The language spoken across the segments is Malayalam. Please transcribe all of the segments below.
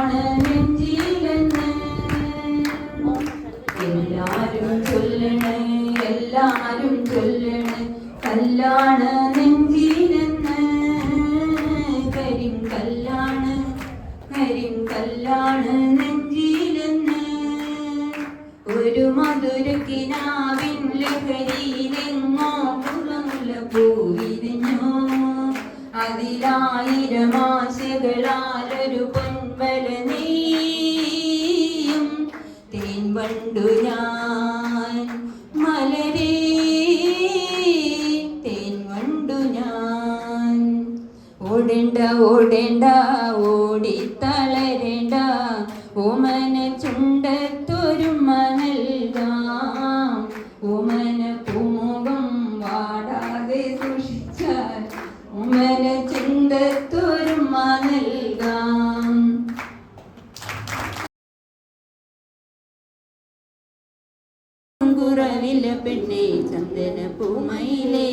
കല്ലാണ് നെഞ്ചിലെന്ന് എല്ലാരും ചൊല്ലണ് എല്ലാരും ചൊല്ലണ് കല്ലാണ് നെഞ്ചിലെന്ന് കരിങ്കല്ലാണ് കരിങ്കല്ലാണ് നെഞ്ചിലെന്ന് ഒരു മധുരക്കിനാവിൻ ലഹരിയിലെങ്ങോ മുളമുല പൂവിരിഞ്ഞു അതിലായിരം ആശകളാലൊരു പൊൻവല നെയ്യും തേൻ വണ്ടു ഞാൻ മലരേ തേൻ വണ്ടു ഞാൻ ഓടേണ്ട ഓടേണ്ട ഓടിത്തളരേണ്ട ഓമന ചുണ്ടത്തൊരു നൽകാം ഓമന പൂമുഖം വാടാതെ സൂക്ഷിച്ചാൽ ഓമന ചുണ്ടത്തൊരു നൽകാം കുറവില്ല പെണ്ണേ ചന്ദന പൂമയിലേ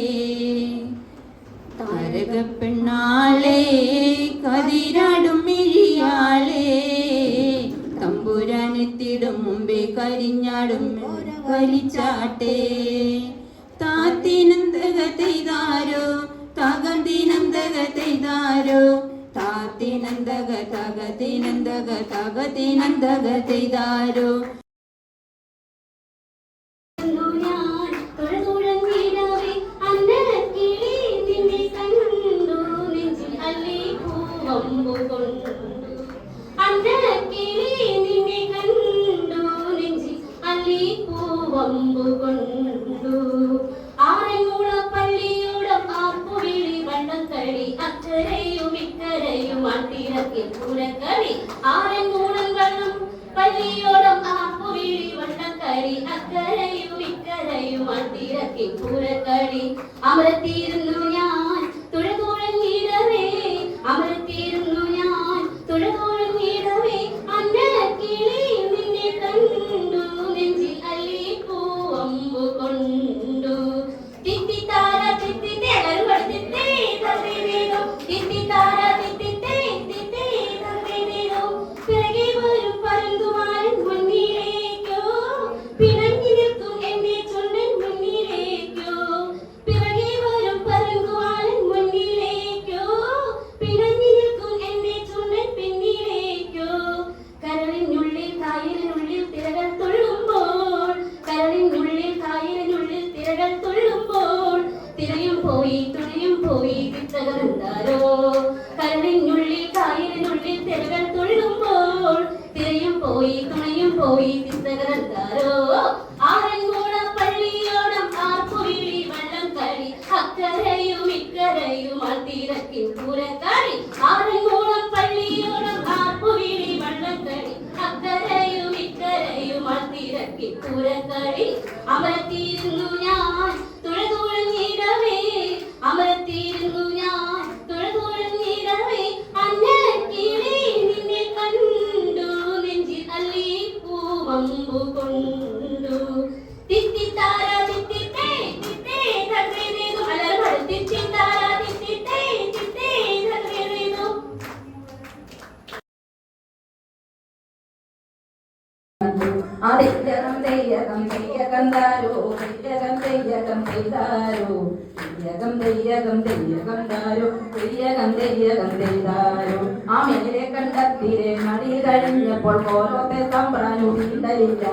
താരക പെണ്ണാളേ കതിരാടും മിഴിയാളേ തമ്പുരാനെത്തിടും മുമ്പേ കരിഞ്ഞാടും വലിച്ചാട്ടേ താത്തിനന്തക തെയ്താരോ തകന്തിനന്തക തെയ്താരോ താത്തിനന്തക തകതിനന്തക തകതിനന്തക തെയ്താരോ പള്ളിയോടം ആപ്പുവിളി വണ്ണക്കടി അക്കരയും ഇക്കരയും അട്ടിരക്കി പൂരക്കടി അമരത്തിയിരുന്നു ഞാൻ തുഴതുഴഞ്ഞിടവേ അമരത്തിയിരുന്നു ഞാൻ തുഴതുഴഞ്ഞിടവേ അന്നക്കിളി നിന്നെ കണ്ടു നെഞ്ചിൽ അല്ലി പൂവമ്പു കൊണ്ടു തിത്തിത്താര തിത്തിത്തേ അരുപടുത്തിത്തേ തന്നേനോ തിത്തിത്താര തിത്തിത്തേ തിത്തേ തന്നേനോ പിറകെ വരും പരന്തുമാരൻ മുന്നിലേക്കോ പിണങ്ങി നിൽക്കും എന്നെ ചൊല്ലൻ മുന്നിലേക്കോ പിറകെ വരും പരന്തുമാരൻ മുന്നിലേക്കോ പിണങ്ങി നിൽക്കും എന്നെ ചൊല്ലൻ പിന്നിലേക്കോ കരളിനുള്ളിൽ കായലിനുള്ളിൽ തിരകൾ തുള്ളുമ്പോൾ കരളിനുള്ളിൽ കായലിനുള്ളിൽ തിരകൾ തുള്ളുമ്പോൾ തിരയും പോയി തുണയും പോയി തിത്തകർന്നാരോ കരളിനുള്ളിൽ കായലിനുള്ളിൽ തിരകൾ തുള്ളുമ്പോൾ തിരയും പോയി തുണയും പോയി തിത്തകർന്നാരോ ആറന്മുള പള്ളിയോടം ആർപ്പുവിളി വള്ളം കളി അക്കരയും ഇക്കരയും അതിരക്കിൻ പൂരക്കളി ആറന്മുള പള്ളിയോടം ആർപ്പുവിളി വള്ളം കളി അക്കരയും ഇക്കരയും അതിരക്കിൻ പൂരക്കളി അമരത്തിയിരുന്നു ഞാൻ തുഴതുഴഞ്ഞിടവേ അമരത്തിയിരുന്നു ഞാൻ തുഴതുഴഞ്ഞിടവേ അന്നക്കിളി നിന്നെ കണ്ടു നെഞ്ചിൽ അല്ലി പൂവമ്പു കൊണ്ടു തിത്തിത്താര തിത്തിത്തേ തിത്തേ തകരേതു അലർവൾ തിത്തിത്താര തിത്തിത്തേ തിത്തേ തകരേതു തെയ്യകം തെയ്യകം തെയ്യകം താരോ തെയ്യകം തെയ്യകം തെയ്താരോ തെയ്യകം തെയ്യകം തെയ്യകം താരോ തെയ്യകം തെയ്യകം തെയ്താരോ ആ മേലെ കണ്ടത്തിരെ നടി കഴിഞ്ഞപ്പോൾ കോലോത്തെ തമ്പ്രാനു വീണ്ടലില്ല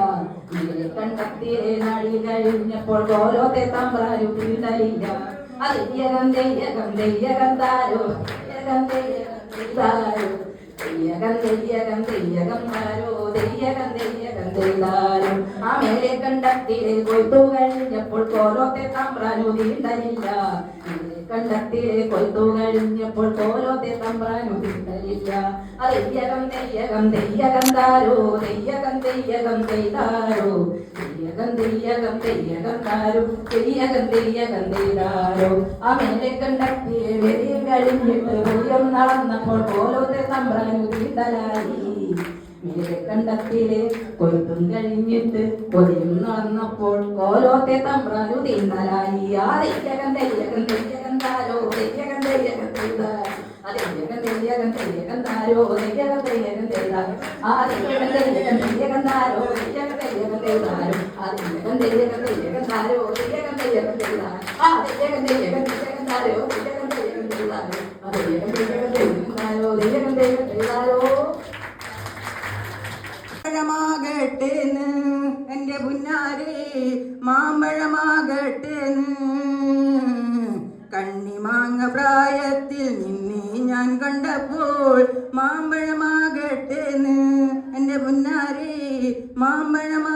മേലെ കണ്ടത്തിരെ നടി കഴിഞ്ഞപ്പോൾ കോലോത്തെ തമ്പ്രാനു വീണ്ടലില്ല തെയ്യകം തെയ്യകം തെയ്യകം താരോ തെയ്യകം തെയ്യകം തെയ്താരോ തെയ്യകം തെയ്യകം തെയ്യകം താരോ തെയ്യകം തെയ്യകം തെയ്താരോ ആ മേലെ കണ്ടത്തിലെ കൊയ്ത്തു കഴിഞ്ഞപ്പോൾ കോലോത്തെ തമ്പ്രാനു വീണ്ടലില്ല മേലെ കണ്ടത്തിലെ കൊയ്ത്തു കഴിഞ്ഞപ്പോൾ കോലോത്തെ തമ്പ്രാനു വീണ്ടലില്ല തെയ്യകം തെയ്യകം തെയ്യകം താരോ തെയ്യകം തെയ്യകം തെയ്താരോ തെയ്യകം തെയ്യകം തെയ്യകം താരോ തെയ്യകം തെയ്യകം തെയ്താരോ ആ മേലെ കണ്ടത്തിലെ വെറിയും കഴിഞ്ഞിട്ട് വെളിയം നടന്നപ്പോൾ കോലോത്തെ തമ്പ്രാനു വീണ്ടലായി മേലെ കണ്ടത്തിലെ കൊയ്ത്തും കഴിഞ്ഞിട്ട് കൊതിയും നടന്നപ്പോൾ കോലോത്തെ തമ്പ്രാനു തീണ്ടലായി ആ തെയ്യകം തെയ്യകം തെയ്യകം താരോ തെയ്യകം തെയ്യകം തെയ്താരോ തെയ്യകം തെയ്യകം തെയ്യകം താരോ തെയ്യകം തെയ്യകം തെയ്താരോ ആ തെയ്യകം തെയ്യകം തെയ്യകം താരോ തെയ്യകം തെയ്യകം തെയ്താരോ ആ തെയ്യകം തെയ്യകം തെയ്യകം താരോ തെയ്യകം തെയ്യകം തെയ്താരോ ആ തെയ്യകം തെയ്യകം തെയ്യകം താരോ തെയ്യകം തെയ്യകം തെയ്താരോ ആ തെയ്യകം തെയ്യകം തെയ്യകം താരോ തെയ്യകം തെയ്യകം തെയ്താരോ മാമ്പഴമാകട്ടേന്ന് എൻ്റെ പുന്നാരേ മാമ്പഴമാകട്ടേന്ന് കണ്ണിമാങ്ങ പ്രായത്തിൽ നിന്നെ ഞാൻ കണ്ടപ്പോൾ മാമ്പഴമാകട്ടേന്ന് എൻ്റെ പുന്നാരേ മാമ്പഴമാ